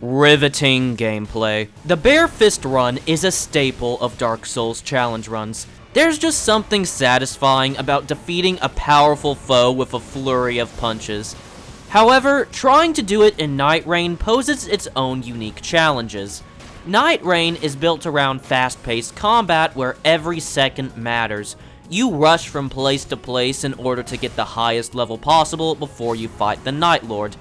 Riveting gameplay. The Bare Fist run is a staple of Dark Souls challenge runs. There's just something satisfying about defeating a powerful foe with a flurry of punches. However, trying to do it in Nightreign poses its own unique challenges. Nightreign is built around fast-paced combat where every second matters. You rush from place to place in order to get the highest level possible before you fight the Night Lord.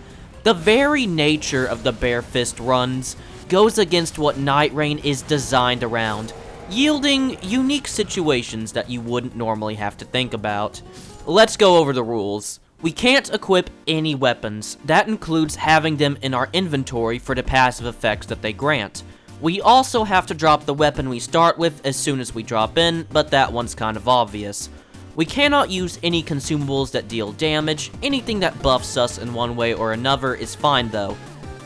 The very nature of the Bare Fist runs goes against what Nightreign is designed around, yielding unique situations that you wouldn't normally have to think about. Let's go over the rules. We can't equip any weapons. That includes having them in our inventory for the passive effects that they grant. We also have to drop the weapon we start with as soon as we drop in, but that one's kind of obvious. We cannot use any consumables that deal damage. Anything that buffs us in one way or another is fine though.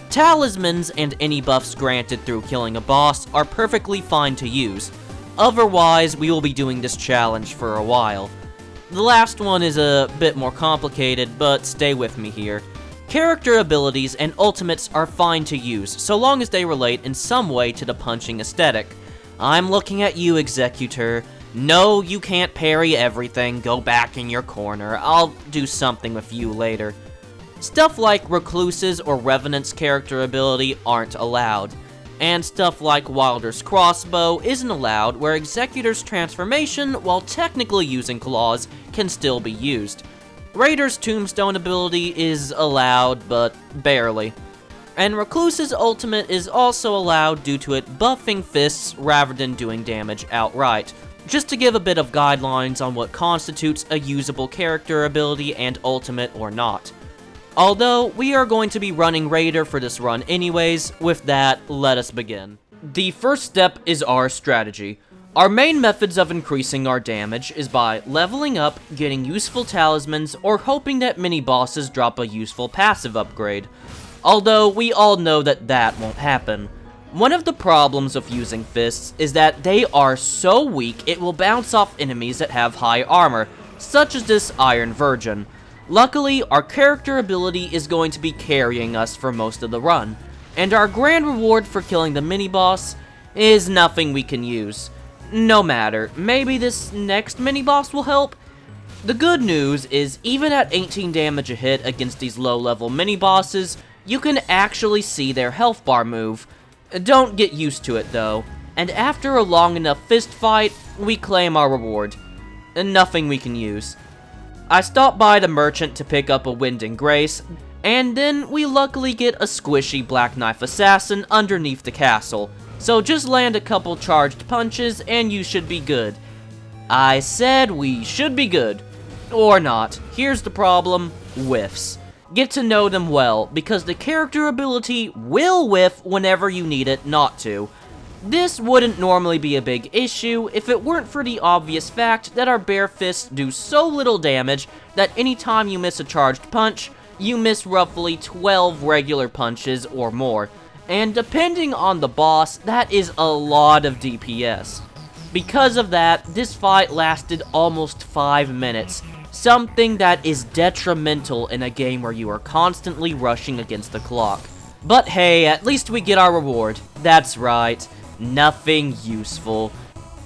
Talismans and any buffs granted through killing a boss are perfectly fine to use. Otherwise, we will be doing this challenge for a while. The last one is a bit more complicated, but stay with me here. Character abilities and ultimates are fine to use, so long as they relate in some way to the punching aesthetic. I'm looking at you, Executor. No, you can't parry everything. Go back in your corner. I'll do something with you later. Stuff like Recluse's or Revenant's character ability aren't allowed. And stuff like Wilder's crossbow isn't allowed, where Executor's transformation, while technically using claws, can still be used. Raider's tombstone ability is allowed, but barely. And Recluse's ultimate is also allowed due to it buffing fists rather than doing damage outright. Just to give a bit of guidelines on what constitutes a usable character ability and ultimate or not. Although, we are going to be running Raider for this run anyways, with that, let us begin. The first step is our strategy. Our main methods of increasing our damage is by leveling up, getting useful talismans, or hoping that mini-bosses drop a useful passive upgrade. Although, we all know that that won't happen. One of the problems of using fists is that they are so weak it will bounce off enemies that have high armor, such as this Iron Virgin. Luckily, our character ability is going to be carrying us for most of the run, and our grand reward for killing the mini-boss is nothing we can use. No matter, maybe this next mini-boss will help? The good news is, even at 18 damage a hit against these low-level mini-bosses, you can actually see their health bar move. Don't get used to it though, and after a long enough fist fight, we claim our reward. Nothing we can use. I stopped by the merchant to pick up a Wind and Grace, and then we luckily get a squishy Black Knife Assassin underneath the castle. So just land a couple charged punches and you should be good. I said we should be good. Or not. Here's the problem: whiffs. Get to know them well, because the character ability will whiff whenever you need it not to. This wouldn't normally be a big issue if it weren't for the obvious fact that our Bare Fists do so little damage that anytime you miss a charged punch, you miss roughly 12 regular punches or more. And depending on the boss, that is a lot of DPS. Because of that, this fight lasted almost 5 minutes, something that is detrimental in a game where you are constantly rushing against the clock. But hey, at least we get our reward. That's right, nothing useful.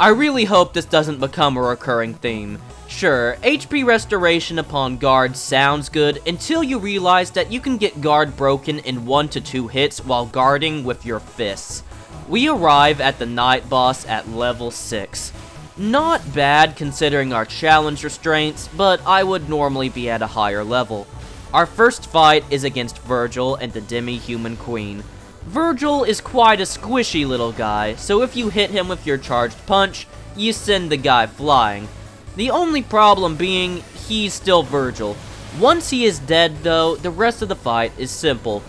I really hope this doesn't become a recurring theme. Sure, HP restoration upon guard sounds good until you realize that you can get guard broken in 1 to 2 hits while guarding with your fists. We arrive at the night boss at level 6. Not bad considering our challenge restraints, but I would normally be at a higher level. Our first fight is against Virgil and the Demi-Human Queen. Virgil is quite a squishy little guy, so if you hit him with your charged punch, you send the guy flying. The only problem being, he's still Virgil. Once he is dead though, the rest of the fight is simple.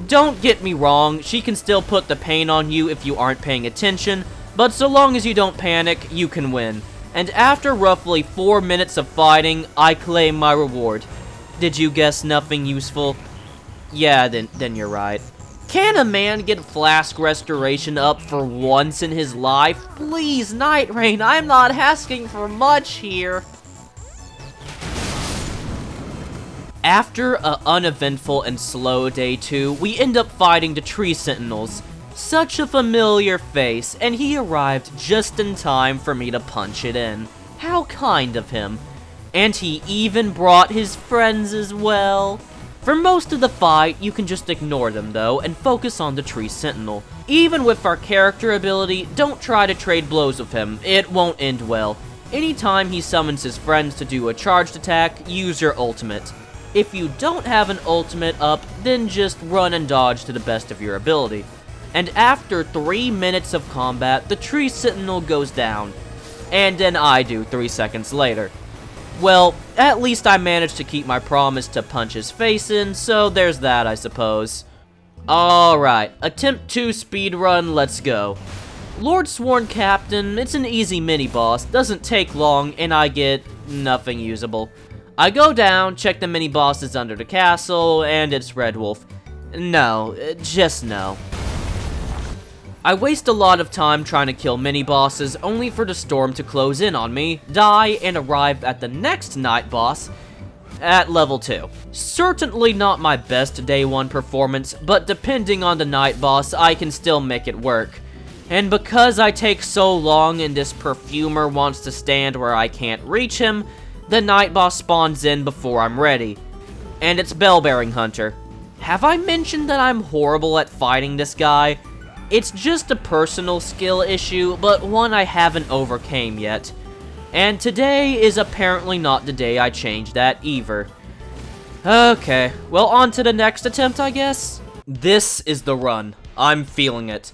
Don't get me wrong, she can still put the pain on you if you aren't paying attention, but so long as you don't panic, you can win. And after roughly 4 minutes of fighting, I claim my reward. Did you guess nothing useful? Yeah, then you're right. Can a man get flask restoration up for once in his life? Please, Nightreign, I'm not asking for much here. After a uneventful and slow day 2, we end up fighting the tree sentinels. Such a familiar face, and he arrived just in time for me to punch it in. How kind of him. And he even brought his friends as well. For most of the fight, you can just ignore them though, and focus on the tree sentinel. Even with our character ability, don't try to trade blows with him, it won't end well. Anytime he summons his friends to do a charged attack, use your ultimate. If you don't have an ultimate up, then just run and dodge to the best of your ability. And after 3 minutes of combat, the tree sentinel goes down. And then I do 3 seconds later. Well, at least I managed to keep my promise to punch his face in, so there's that, I suppose. Alright, attempt 2 speedrun, let's go. Lord Sworn Captain, it's an easy mini-boss, doesn't take long, and I get nothing usable. I go down, check the mini-bosses under the castle, and it's Red Wolf. No, just no. I waste a lot of time trying to kill mini-bosses, only for the storm to close in on me, die, and arrive at the next night boss at level 2. Certainly not my best day 1 performance, but depending on the night boss, I can still make it work. And because I take so long and this perfumer wants to stand where I can't reach him, the night boss spawns in before I'm ready. And it's Bellbearing Hunter. Have I mentioned that I'm horrible at fighting this guy? It's just a personal skill issue, but one I haven't overcame yet. And today is apparently not the day I change that either. Okay, well on to the next attempt, I guess? This is the run. I'm feeling it.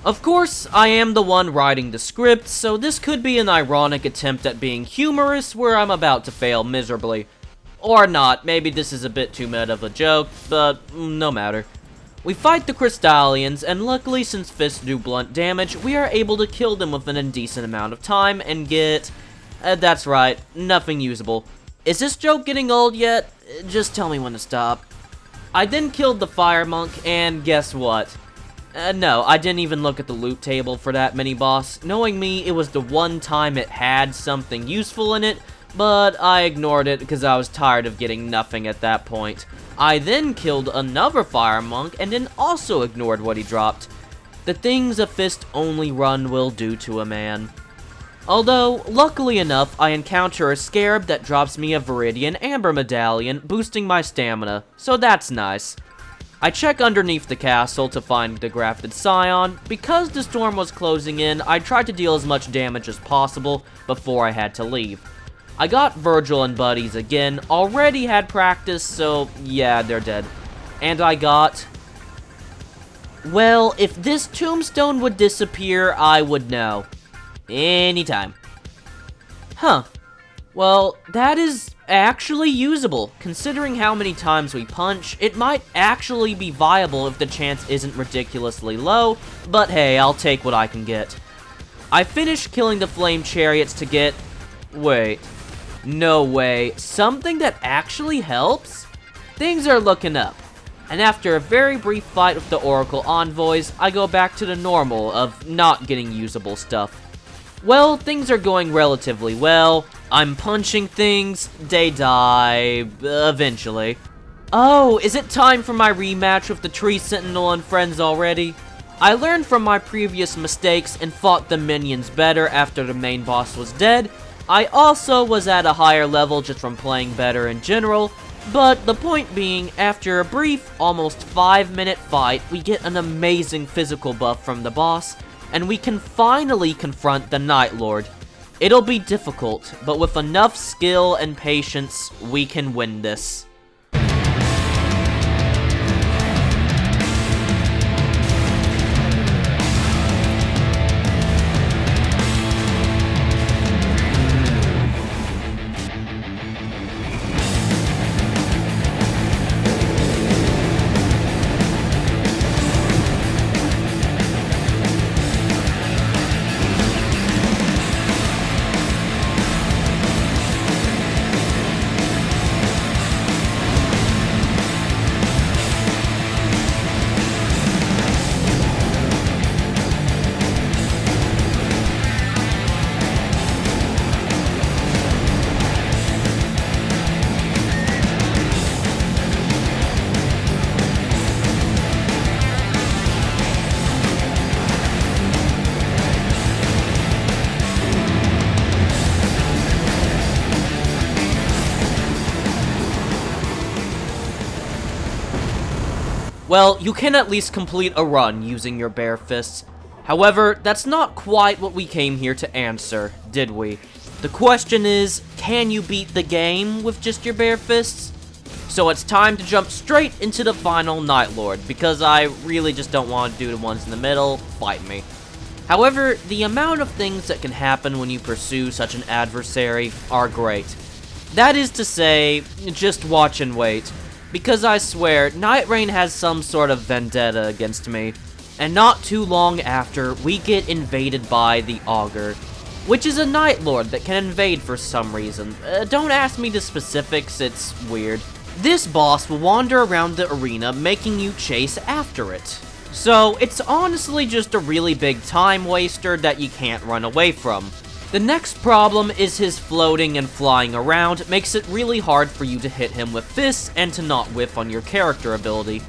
Of course, I am the one writing the script, so this could be an ironic attempt at being humorous where I'm about to fail miserably. Or not, maybe this is a bit too meta of a joke, but no matter. We fight the Crystallians, and luckily since fists do blunt damage, we are able to kill them within a decent amount of time and get... that's right, nothing usable. Is this joke getting old yet? Just tell me when to stop. I then killed the Fire Monk, and guess what? No, I didn't even look at the loot table for that mini-boss. Knowing me, it was the one time it had something useful in it, but I ignored it because I was tired of getting nothing at that point. I then killed another Fire Monk and then also ignored what he dropped. The things a fist only run will do to a man. Although, luckily enough, I encounter a scarab that drops me a Viridian Amber Medallion, boosting my stamina, so that's nice. I check underneath the castle to find the Grafted Scion. Because the storm was closing in, I tried to deal as much damage as possible before I had to leave. I got Virgil and buddies again, already had practice, so yeah, they're dead. And I got... well, if this tombstone would disappear, I would know. Anytime. Huh. Well, that is actually usable. Considering how many times we punch, it might actually be viable if the chance isn't ridiculously low, but hey, I'll take what I can get. I finished killing the flame chariots to get... wait. No way. Something that actually helps? Things are looking up. And after a very brief fight with the Oracle Envoys, I go back to the normal of not getting usable stuff. Well, things are going relatively well. I'm punching things, they die, eventually. Oh, is it time for my rematch with the Tree Sentinel and friends already? I learned from my previous mistakes and fought the minions better after the main boss was dead. I also was at a higher level just from playing better in general, but the point being, after a brief, almost 5-minute fight, we get an amazing physical buff from the boss, and we can finally confront the Night Lord. It'll be difficult, but with enough skill and patience, we can win this. Well, you can at least complete a run using your bare fists. However, that's not quite what we came here to answer, did we? The question is, can you beat the game with just your bare fists? So it's time to jump straight into the final Night Lord, because I really just don't want to do the ones in the middle. Fight me. However, the amount of things that can happen when you pursue such an adversary are great. That is to say, just watch and wait, because I swear, Nightreign has some sort of vendetta against me, and not too long after, we get invaded by the Augur, which is a Night Lord that can invade for some reason. Don't ask me the specifics, it's weird. This boss will wander around the arena, making you chase after it. So, it's honestly just a really big time waster that you can't run away from. The next problem is his floating and flying around makes it really hard for you to hit him with fists and to not whiff on your character ability.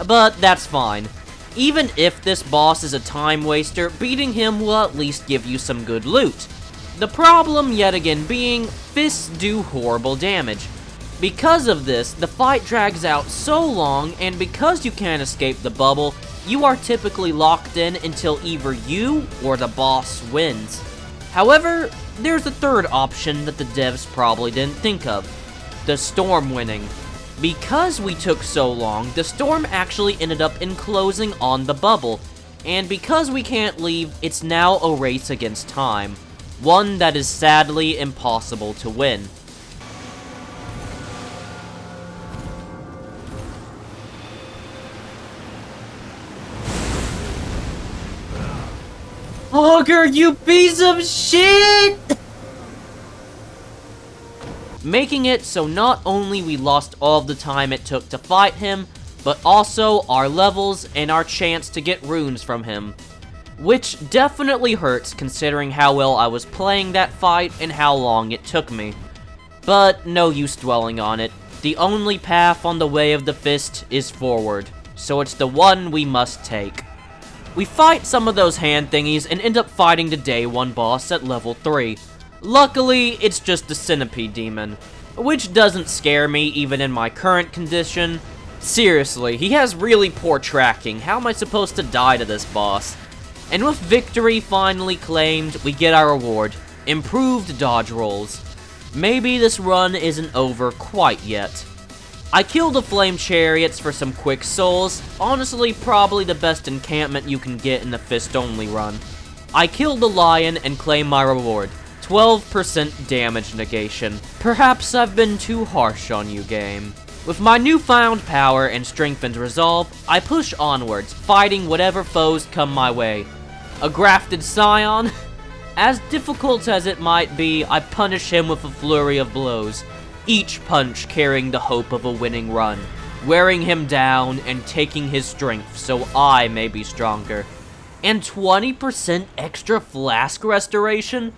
But that's fine. Even if this boss is a time waster, beating him will at least give you some good loot. The problem yet again being, fists do horrible damage. Because of this, the fight drags out so long, and because you can't escape the bubble, you are typically locked in until either you or the boss wins. However, there's a third option that the devs probably didn't think of. The storm winning. Because we took so long, the storm actually ended up enclosing on the bubble, and because we can't leave, it's now a race against time. One that is sadly impossible to win. Augur, you piece of shit! Making it so not only we lost all of the time it took to fight him, but also our levels and our chance to get runes from him. Which definitely hurts considering how well I was playing that fight and how long it took me. But no use dwelling on it. The only path on the way of the fist is forward, so it's the one we must take. We fight some of those hand thingies and end up fighting the day 1 boss at level 3. Luckily, it's just the centipede demon, which doesn't scare me even in my current condition. Seriously, he has really poor tracking. How am I supposed to die to this boss? And with victory finally claimed, we get our reward, improved dodge rolls. Maybe this run isn't over quite yet. I killed the flame chariots for some quick souls, honestly probably the best encampment you can get in the fist-only run. I killed the lion and claim my reward, 12% damage negation. Perhaps I've been too harsh on you, game. With my newfound power and strengthened resolve, I push onwards, fighting whatever foes come my way. A grafted scion? As difficult as it might be, I punish him with a flurry of blows, each punch carrying the hope of a winning run, wearing him down and taking his strength so I may be stronger. And 20% extra flask restoration?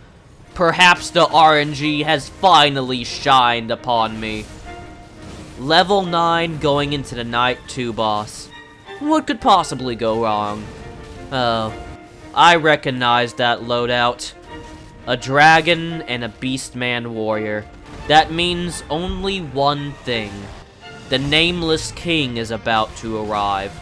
Perhaps the RNG has finally shined upon me. Level 9 going into the Night 2 boss. What could possibly go wrong? Oh, I recognize that loadout. A dragon and a beastman warrior. That means only one thing. The Nameless King is about to arrive.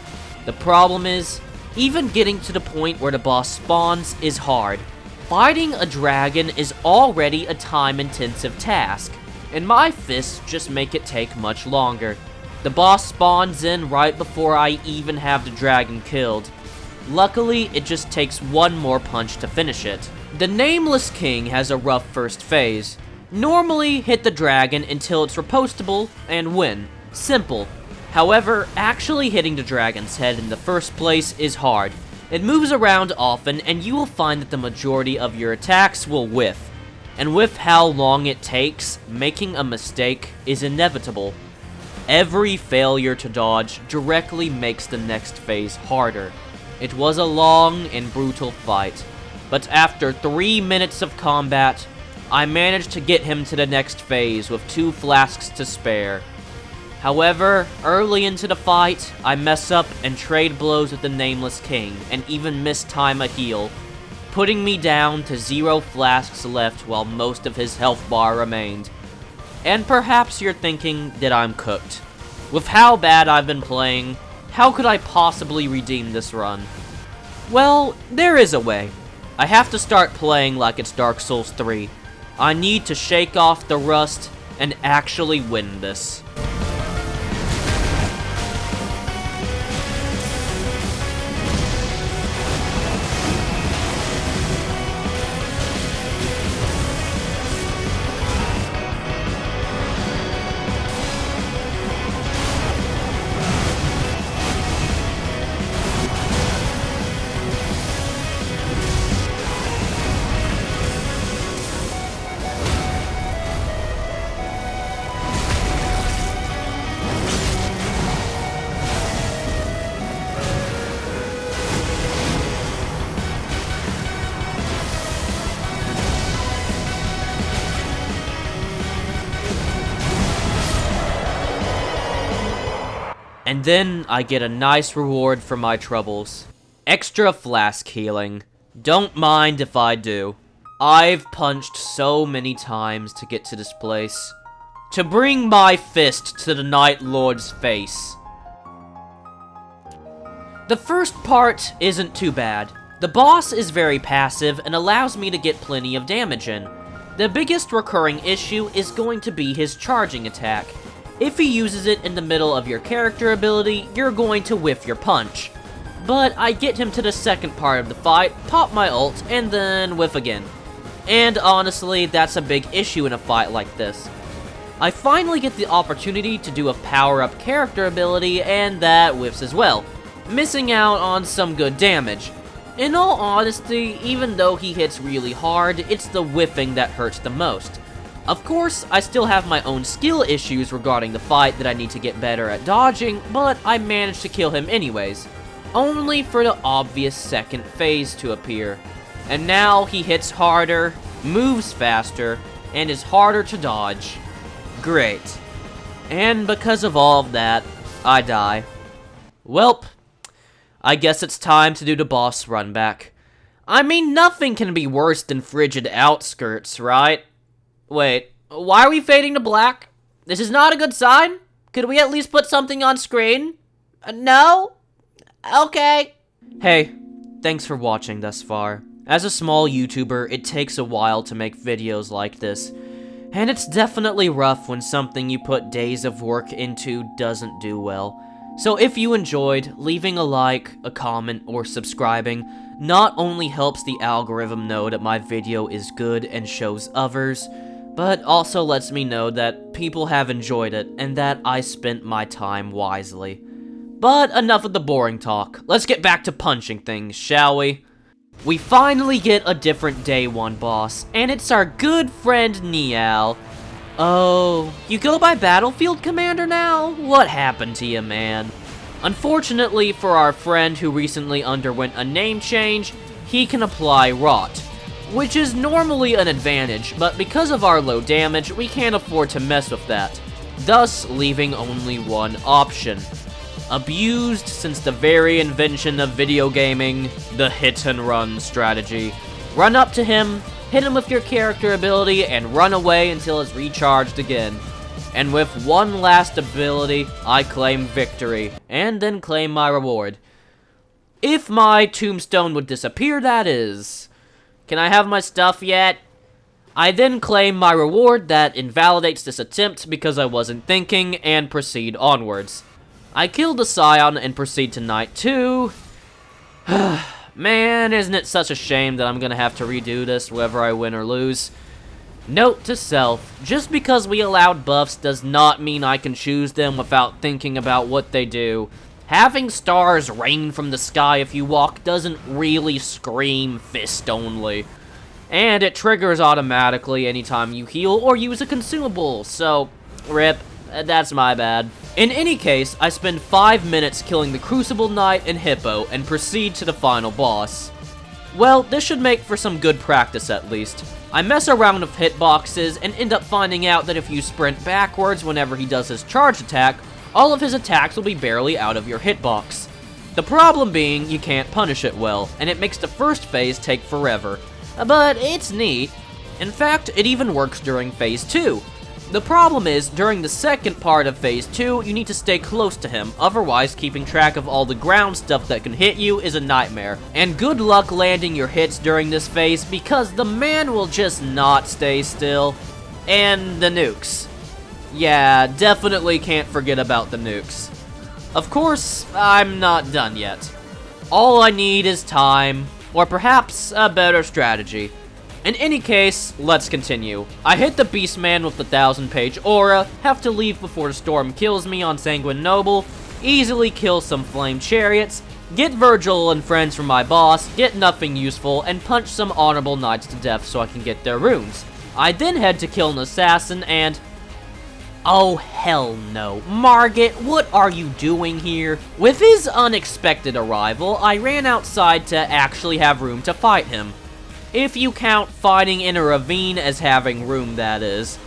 The problem is, even getting to the point where the boss spawns is hard. Fighting a dragon is already a time-intensive task, and my fists just make it take much longer. The boss spawns in right before I even have the dragon killed. Luckily, it just takes one more punch to finish it. The Nameless King has a rough first phase. Normally, hit the dragon until it's repostable and win. Simple. However, actually hitting the dragon's head in the first place is hard. It moves around often, and you will find that the majority of your attacks will whiff. And with how long it takes, making a mistake is inevitable. Every failure to dodge directly makes the next phase harder. It was a long and brutal fight, but after 3 minutes of combat, I managed to get him to the next phase with 2 flasks to spare. However, early into the fight, I mess up and trade blows with the Nameless King, and even mistime a heal, putting me down to 0 flasks left while most of his health bar remained. And perhaps you're thinking that I'm cooked. With how bad I've been playing, How could I possibly redeem this run? Well, there is a way. I have to start playing like it's Dark Souls 3. I need to shake off the rust and actually win this. And then I get a nice reward for my troubles. Extra flask healing. Don't mind if I do. I've punched so many times to get to this place. To bring my fist to the Night Lord's face. The first part isn't too bad. The boss is very passive and allows me to get plenty of damage in. The biggest recurring issue is going to be his charging attack. If he uses it in the middle of your character ability, you're going to whiff your punch. But I get him to the second part of the fight, pop my ult, and then whiff again. And honestly, that's a big issue in a fight like this. I finally get the opportunity to do a power-up character ability, and that whiffs as well, missing out on some good damage. In all honesty, even though he hits really hard, it's the whiffing that hurts the most. Of course, I still have my own skill issues regarding the fight that I need to get better at dodging, but I managed to kill him anyways. Only for the obvious second phase to appear. And now he hits harder, moves faster, and is harder to dodge. Great. And because of all of that, I die. Welp, I guess it's time to do the boss run back. I mean, nothing can be worse than frigid outskirts, right? Wait, why are we fading to black? This is not a good sign? Could we at least put something on screen? No? Okay. Hey, thanks for watching thus far. As a small YouTuber, it takes a while to make videos like this. And it's definitely rough when something you put days of work into doesn't do well. So if you enjoyed, leaving a like, a comment, or subscribing not only helps the algorithm know that my video is good and shows others, but also lets me know that people have enjoyed it and that I spent my time wisely. But enough of the boring talk. Let's get back to punching things, shall we? We finally get a different Day 1 boss, and it's our good friend Niall. Oh, you go by Battlefield Commander now? What happened to you, man? Unfortunately for our friend who recently underwent a name change, he can apply Rot, which is normally an advantage, but because of our low damage, we can't afford to mess with that, thus leaving only one option. Abused since the very invention of video gaming, the hit and run strategy. Run up to him, hit him with your character ability, and run away until it's recharged again. And with one last ability, I claim victory, and then claim my reward. If my tombstone would disappear, that is. Can I have my stuff yet? I then claim my reward that invalidates this attempt because I wasn't thinking, and proceed onwards. I kill the Scion and proceed to Night 2. Man, isn't it such a shame that I'm gonna have to redo this whether I win or lose. Note to self, just because we allowed buffs does not mean I can choose them without thinking about what they do. Having stars rain from the sky if you walk doesn't really scream fist only. And it triggers automatically anytime you heal or use a consumable, so rip, that's my bad. In any case, I spend 5 minutes killing the Crucible Knight and Hippo and proceed to the final boss. Well, this should make for some good practice at least. I mess around with hitboxes and end up finding out that if you sprint backwards whenever he does his charge attack, all of his attacks will be barely out of your hitbox. The problem being, you can't punish it well, and it makes the first phase take forever. But it's neat. In fact, it even works during phase 2. The problem is, during the second part of Phase 2, you need to stay close to him, otherwise keeping track of all the ground stuff that can hit you is a nightmare. And good luck landing your hits during this phase, because the man will just not stay still. And the nukes. Yeah, definitely can't forget about the nukes. Of course, I'm not done yet. All I need is time, or perhaps a better strategy. In any case, let's continue. I hit the Beastman with the 1000-page aura, have to leave before the storm kills me on Sanguine Noble, easily kill some Flame Chariots, get Virgil and friends from my boss, get nothing useful, and punch some honorable knights to death so I can get their runes. I then head to kill an assassin and... oh hell no. Margit, what are you doing here? With his unexpected arrival, I ran outside to actually have room to fight him. If you count fighting in a ravine as having room, that is.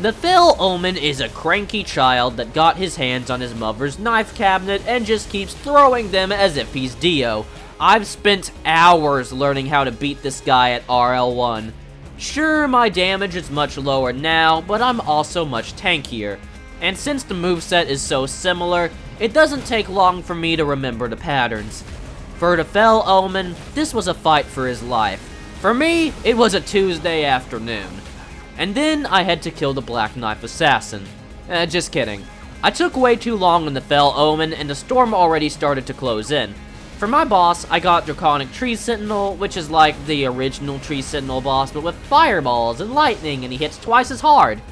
The Fell Omen is a cranky child that got his hands on his mother's knife cabinet and just keeps throwing them as if he's Dio. I've spent hours learning how to beat this guy at RL1. Sure, my damage is much lower now, but I'm also much tankier. And since the moveset is so similar, it doesn't take long for me to remember the patterns. For the Fell Omen, this was a fight for his life. For me, it was a Tuesday afternoon. And then I had to kill the Black Knife Assassin. Just kidding. I took way too long on the Fell Omen, and the storm already started to close in. For my boss, I got Draconic Tree Sentinel, which is like the original Tree Sentinel boss, but with fireballs and lightning, and he hits twice as hard.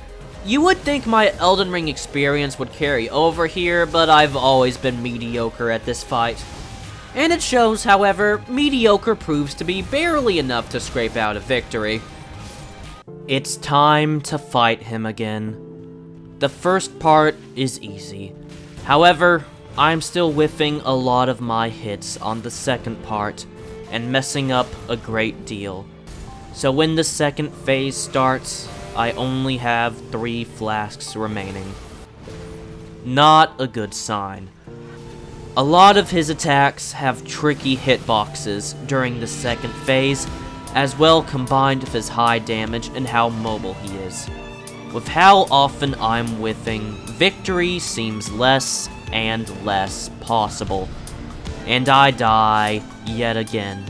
You would think my Elden Ring experience would carry over here, but I've always been mediocre at this fight. And it shows, however, mediocre proves to be barely enough to scrape out a victory. It's time to fight him again. The first part is easy. However, I'm still whiffing a lot of my hits on the second part, and messing up a great deal. So when the second phase starts, I only have 3 flasks remaining. Not a good sign. A lot of his attacks have tricky hitboxes during the second phase, as well combined with his high damage and how mobile he is. With how often I'm whiffing, victory seems less and less possible. And I die yet again.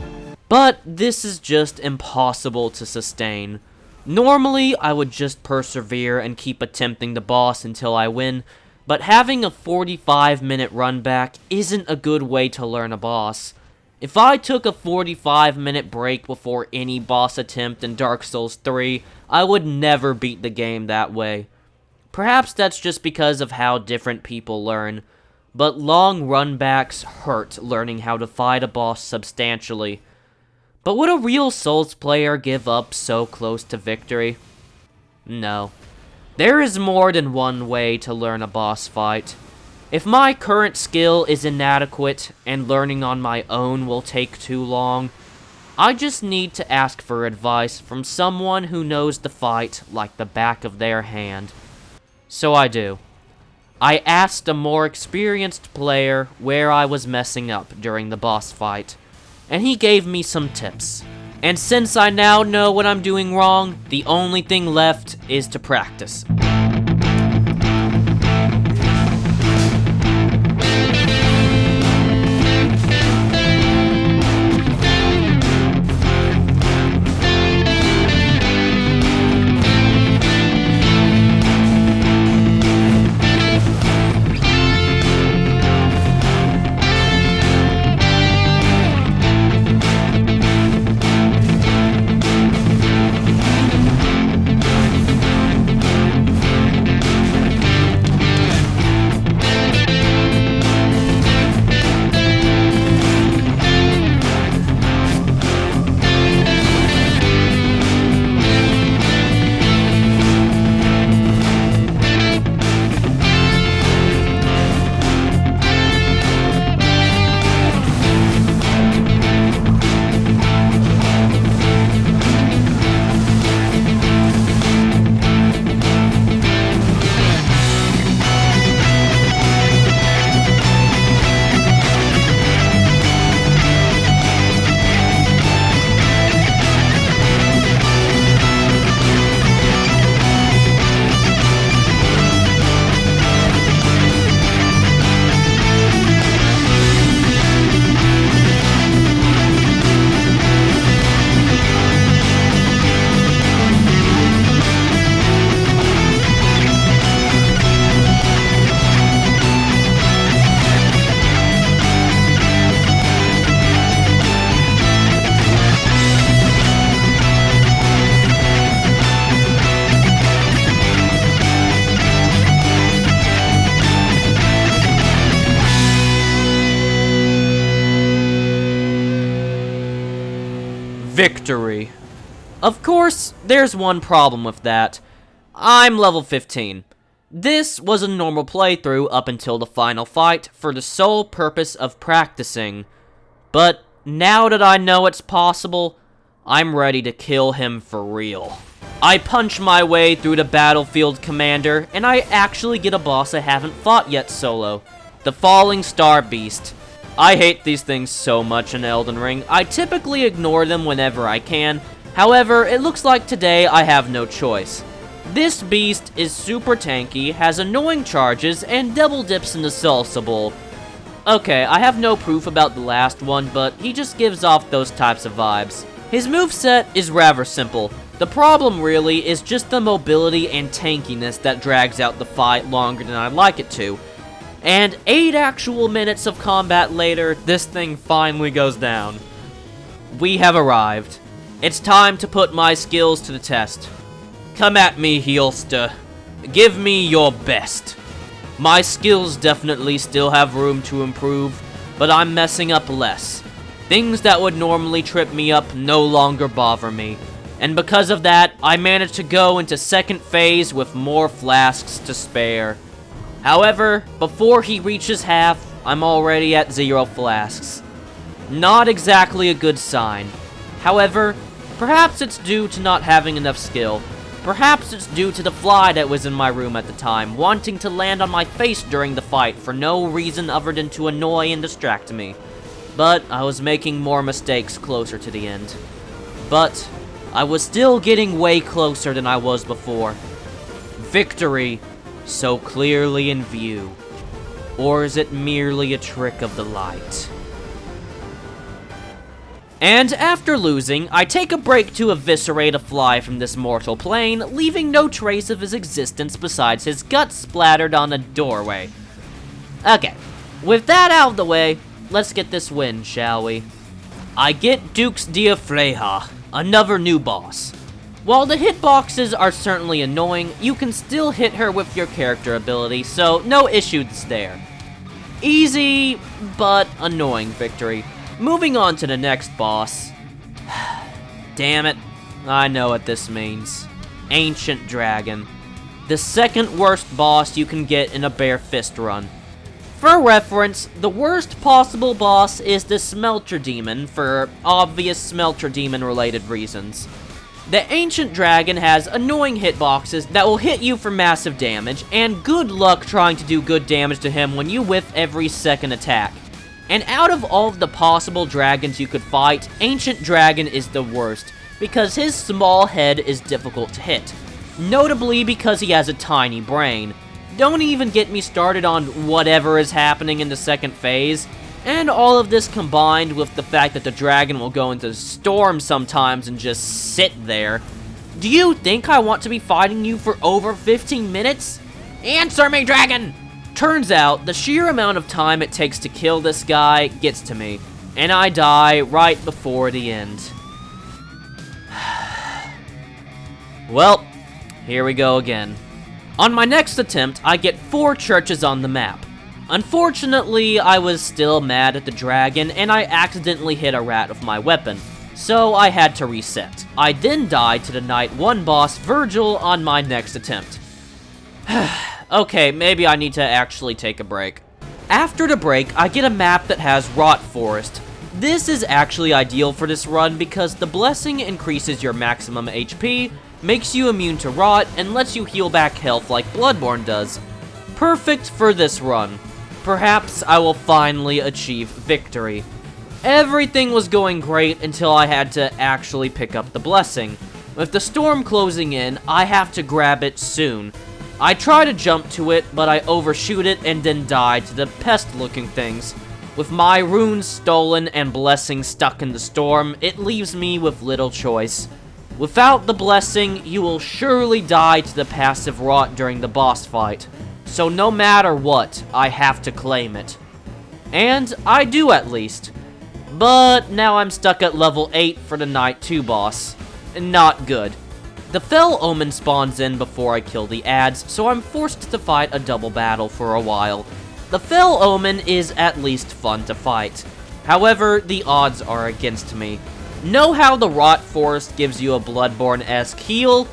But this is just impossible to sustain. Normally, I would just persevere and keep attempting the boss until I win, but having a 45-minute run back isn't a good way to learn a boss. If I took a 45-minute break before any boss attempt in Dark Souls 3, I would never beat the game that way. Perhaps that's just because of how different people learn, but long run backs hurt learning how to fight a boss substantially. But would a real Souls player give up so close to victory? No. There is more than one way to learn a boss fight. If my current skill is inadequate and learning on my own will take too long, I just need to ask for advice from someone who knows the fight like the back of their hand. So I do. I asked a more experienced player where I was messing up during the boss fight, and he gave me some tips. And since I now know what I'm doing wrong, the only thing left is to practice. Victory. Of course, there's one problem with that. I'm level 15. This was a normal playthrough up until the final fight for the sole purpose of practicing. But now that I know it's possible, I'm ready to kill him for real. I punch my way through the battlefield commander, and I actually get a boss I haven't fought yet solo. The Falling Star Beast. I hate these things so much in Elden Ring. I typically ignore them whenever I can. However, it looks like today I have no choice. This beast is super tanky, has annoying charges, and double dips in the salsa bowl. Okay, I have no proof about the last one, but he just gives off those types of vibes. His moveset is rather simple. The problem really is just the mobility and tankiness that drags out the fight longer than I'd like it to. And 8 actual minutes of combat later, this thing finally goes down. We have arrived. It's time to put my skills to the test. Come at me, Heelster. Give me your best. My skills definitely still have room to improve, but I'm messing up less. Things that would normally trip me up no longer bother me. And because of that, I managed to go into second phase with more flasks to spare. However, before he reaches half, I'm already at 0 flasks. Not exactly a good sign. However, perhaps it's due to not having enough skill. Perhaps it's due to the fly that was in my room at the time, wanting to land on my face during the fight for no reason other than to annoy and distract me. But I was making more mistakes closer to the end. But I was still getting way closer than I was before. Victory, so clearly in view. Or is it merely a trick of the light? And after losing, I take a break to eviscerate a fly from this mortal plane, leaving no trace of his existence besides his guts splattered on a doorway. Okay, with that out of the way, let's get this win, shall we? I get Dux Diafleja, another new boss. While the hitboxes are certainly annoying, you can still hit her with your character ability, so no issues there. Easy, but annoying victory. Moving on to the next boss. Damn it, I know what this means. Ancient Dragon. The second worst boss you can get in a bare fist run. For reference, the worst possible boss is the Smelter Demon, for obvious Smelter Demon related reasons. The Ancient Dragon has annoying hitboxes that will hit you for massive damage, and good luck trying to do good damage to him when you whiff every second attack. And out of all of the possible dragons you could fight, Ancient Dragon is the worst, because his small head is difficult to hit. Notably because he has a tiny brain. Don't even get me started on whatever is happening in the second phase. And all of this combined with the fact that the dragon will go into storm sometimes and just sit there. Do you think I want to be fighting you for over 15 minutes? Answer me, dragon! Turns out, the sheer amount of time it takes to kill this guy gets to me, and I die right before the end. Well, here we go again. On my next attempt, I get 4 churches on the map. Unfortunately, I was still mad at the dragon, and I accidentally hit a rat with my weapon, so I had to reset. I then died to the Night 1 boss, Virgil, on my next attempt. Okay, maybe I need to actually take a break. After the break, I get a map that has Rot Forest. This is actually ideal for this run because the blessing increases your maximum HP, makes you immune to rot, and lets you heal back health like Bloodborne does. Perfect for this run. Perhaps I will finally achieve victory. Everything was going great until I had to actually pick up the blessing. With the storm closing in, I have to grab it soon. I try to jump to it, but I overshoot it and then die to the pest-looking things. With my runes stolen and blessing stuck in the storm, it leaves me with little choice. Without the blessing, you will surely die to the passive rot during the boss fight. So no matter what, I have to claim it. And I do at least. But now I'm stuck at level 8 for the Night 2 boss. Not good. The Fell Omen spawns in before I kill the ads, so I'm forced to fight a double battle for a while. The Fell Omen is at least fun to fight. However, the odds are against me. Know how the Rot Forest gives you a Bloodborne-esque heal?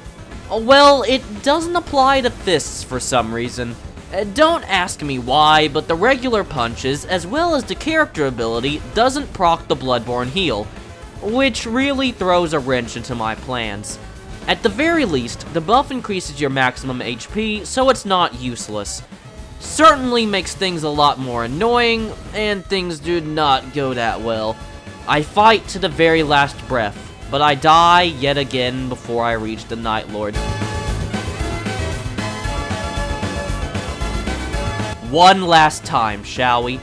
Well, it doesn't apply to fists for some reason. Don't ask me why, but the regular punches, as well as the character ability, doesn't proc the Bloodborne heal, which really throws a wrench into my plans. At the very least, the buff increases your maximum HP, so it's not useless. Certainly makes things a lot more annoying, and things do not go that well. I fight to the very last breath, but I die yet again before I reach the Night Lord. One last time, shall we?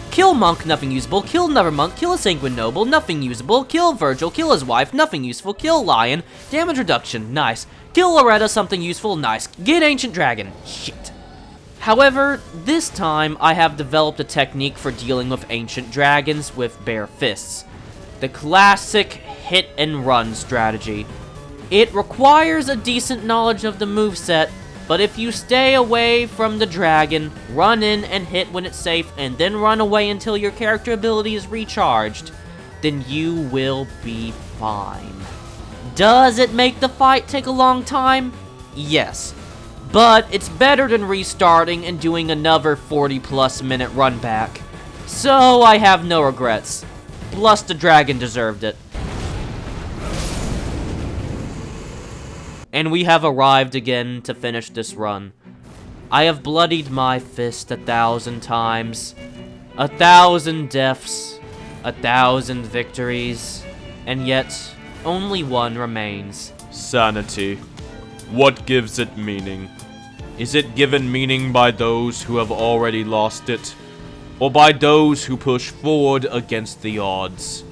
Kill Monk, nothing usable. Kill another Monk. Kill a Sanguine Noble, nothing usable. Kill Virgil. Kill his wife, nothing useful. Kill Lion. Damage reduction, nice. Kill Loretta, something useful, nice. Get Ancient Dragon, shit. However, this time I have developed a technique for dealing with Ancient Dragons with bare fists. The classic hit and run strategy. It requires a decent knowledge of the moveset, but if you stay away from the dragon, run in and hit when it's safe, and then run away until your character ability is recharged, then you will be fine. Does it make the fight take a long time? Yes. But it's better than restarting and doing another 40+ minute run back. So I have no regrets. Plus the dragon deserved it. And we have arrived again to finish this run. I have bloodied my fist 1,000 times, 1,000 deaths, 1,000 victories, and yet only one remains. Sanity. What gives it meaning? Is it given meaning by those who have already lost it, or by those who push forward against the odds?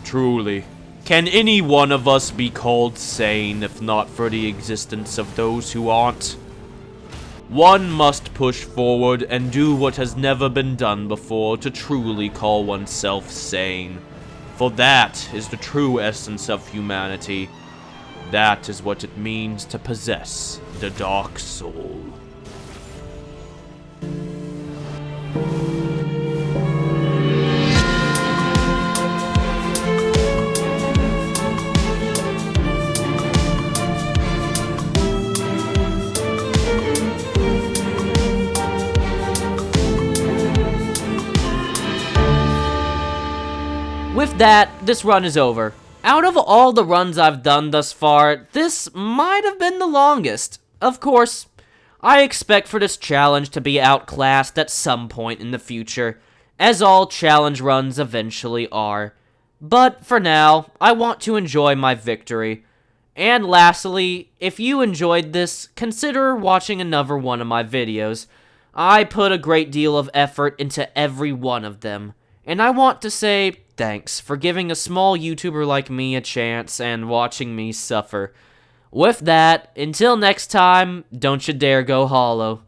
Truly, can any one of us be called sane if not for the existence of those who aren't? One must push forward and do what has never been done before to truly call oneself sane. For that is the true essence of humanity. That is what it means to possess the Dark Soul. With that, this run is over. Out of all the runs I've done thus far, this might have been the longest. Of course, I expect for this challenge to be outclassed at some point in the future, as all challenge runs eventually are. But for now, I want to enjoy my victory. And lastly, if you enjoyed this, consider watching another one of my videos. I put a great deal of effort into every one of them. And I want to say thanks for giving a small YouTuber like me a chance and watching me suffer. With that, until next time, don't you dare go hollow.